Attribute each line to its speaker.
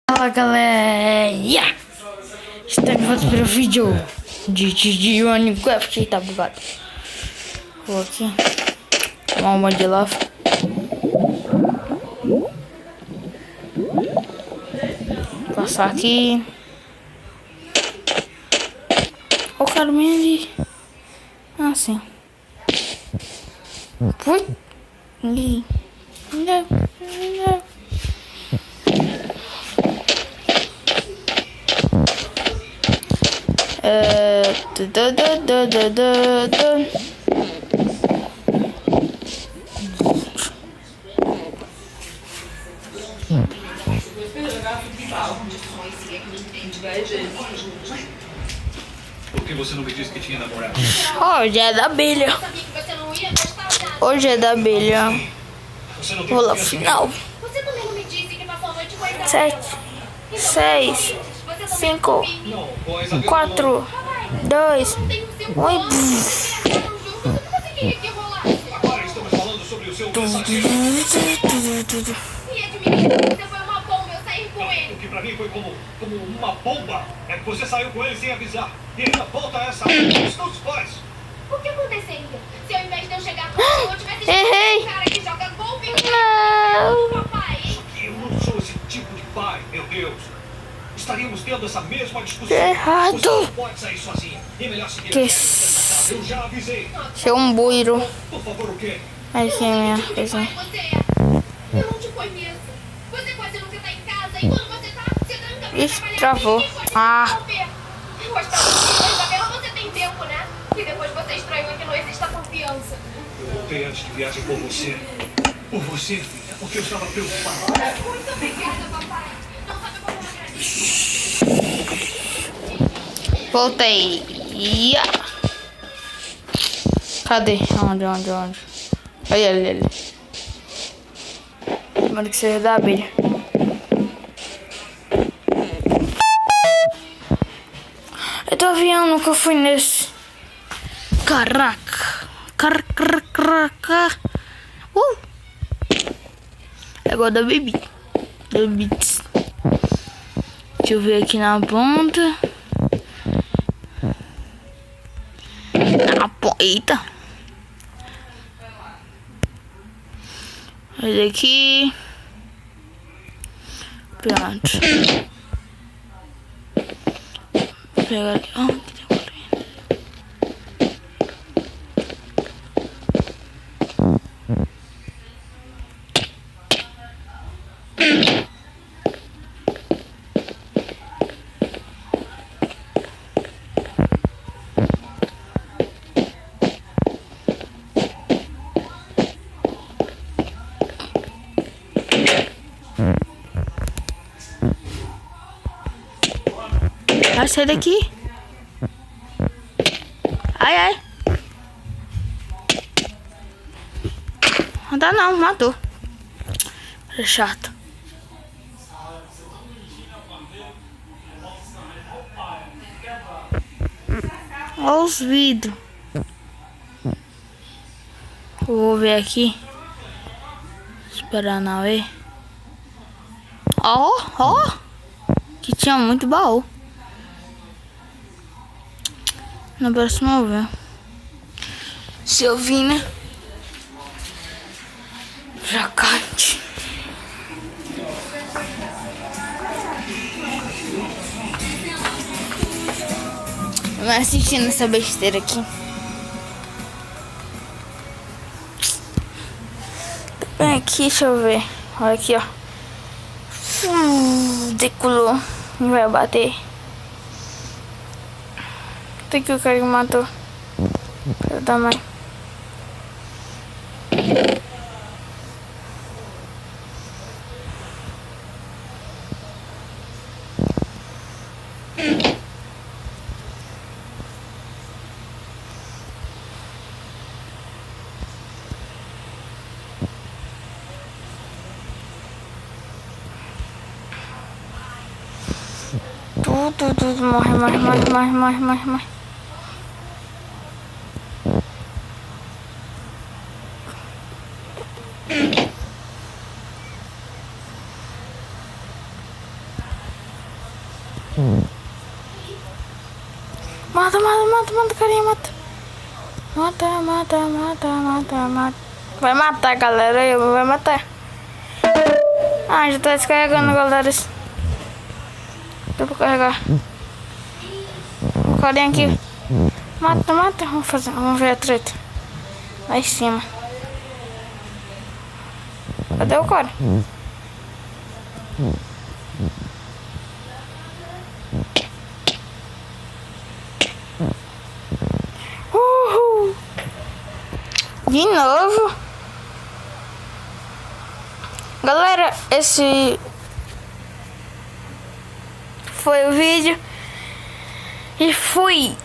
Speaker 1: Fala galera, estamos para o vídeo de Minecraft. Tá bugado. Vou aqui tomar uma de lava. Passar aqui. O caminho ali. Assim. Fui. Não.
Speaker 2: Por que você não me disse que tinha namorado?
Speaker 1: Hoje é da abelha. Hoje é da abelha. Rola final. 7, 6, 5, 4, 2, 1.
Speaker 2: Agora estamos falando sobre o seu pensamento. O que pra mim foi como uma bomba é que você saiu com ele sem avisar. E ainda volta essa dos seus pais.
Speaker 3: O que aconteceria se ao invés de eu chegar com você, eu tivesse
Speaker 1: Errei.
Speaker 3: um cara que joga golfe
Speaker 1: Não.
Speaker 3: com o papai?
Speaker 2: Eu não sou esse tipo de pai, meu Deus. Estaríamos tendo essa mesma discussão.
Speaker 1: Errado.
Speaker 2: Você não pode sair sozinha. E melhor seguir
Speaker 1: Que
Speaker 2: a regra dessa casa. Eu já avisei.
Speaker 1: Chegou um buiro.
Speaker 2: Por favor, o quê?
Speaker 1: Aqui é minha
Speaker 3: Que
Speaker 1: coisa.
Speaker 3: pai você é? Eu não te conheço. Você quase nunca tá em casa e quando você tranca pra
Speaker 1: Ixi,
Speaker 3: trabalhar
Speaker 1: travou.
Speaker 3: e pode
Speaker 1: Ah.
Speaker 3: resolver. Gostava de você, Isabela, você tem tempo, né? E depois você estranhou que não existe a confiança.
Speaker 2: Eu voltei antes de viagem por você. Por você, filha, porque eu estava preocupado.
Speaker 3: Muito obrigada, papai. Não sabe como eu agradeço.
Speaker 1: Voltei. Ia. Cadê? Onde? Olha ali. Tomara que seja da abelha. Eu tô avião, nunca fui nesse. Caraca. É igual da Baby. Da Beats. Deixa eu ver aqui na ponta. Eita. Olha aqui. Pronto. Pega ali. Oh, que tem um vai sair daqui. Ai. Não dá não, matou. É chato. Olha os vidros. Eu vou ver aqui. Esperar não ver. Ó. Que tinha muito baú. Na próxima eu ver. Se eu vim, né? Jacate. Vamos assistindo essa besteira aqui. Bem aqui, deixa eu ver. Olha aqui, ó. Decolou. Não vai bater. Tem que o cara que matou. Eu também. Tudo morre. Mata, carinha, mata. Mata. Vai matar, galera. Vai matar. Ah, já tá descarregando, galera. Deu pra carregar. O carinha aqui. Mata. Vamos ver a treta. Lá em cima. Cadê o cara? Uhul. De novo. Galera, esse foi o vídeo. E fui.